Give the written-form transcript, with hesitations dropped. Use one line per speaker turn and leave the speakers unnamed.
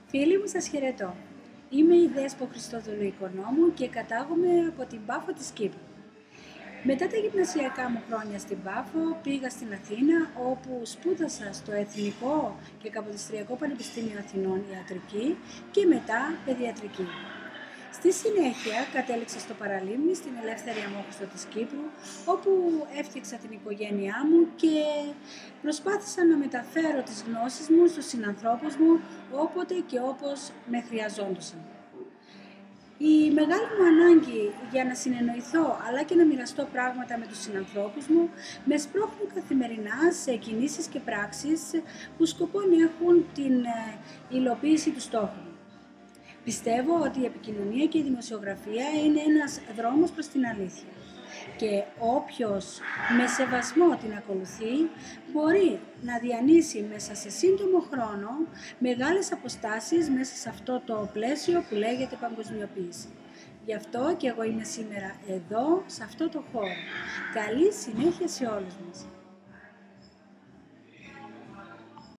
Φίλοι μου, σας χαιρετώ. Είμαι η Δέσπο Χριστόδουλου Οικονόμου και κατάγομαι από την Πάφο της Κύπρου. Μετά τα γυμνασιακά μου χρόνια στην Πάφο, πήγα στην Αθήνα, όπου σπούδασα στο Εθνικό και Καποδιστριακό Πανεπιστήμιο Αθηνών Ιατρική και μετά Παιδιατρική. Στη συνέχεια κατέληξα στο Παραλίμνη, στην Ελεύθερη Αμόχωστο της Κύπρου, όπου έφτιαξα την οικογένειά μου και προσπάθησα να μεταφέρω τις γνώσεις μου στους συνανθρώπους μου όποτε και όπως με χρειαζόντουσαν. Η μεγάλη μου ανάγκη για να συνεννοηθώ αλλά και να μοιραστώ πράγματα με τους συνανθρώπους μου με σπρώχνουν καθημερινά σε κινήσεις και πράξεις που σκοπό έχουν την υλοποίηση του στόχου μου. Πιστεύω ότι η επικοινωνία και η δημοσιογραφία είναι ένας δρόμος προς την αλήθεια και όποιος με σεβασμό την ακολουθεί μπορεί να διανύσει μέσα σε σύντομο χρόνο μεγάλες αποστάσεις μέσα σε αυτό το πλαίσιο που λέγεται παγκοσμιοποίηση. Γι' αυτό και εγώ είμαι σήμερα εδώ, σε αυτό το χώρο. Καλή συνέχεια σε όλους μας.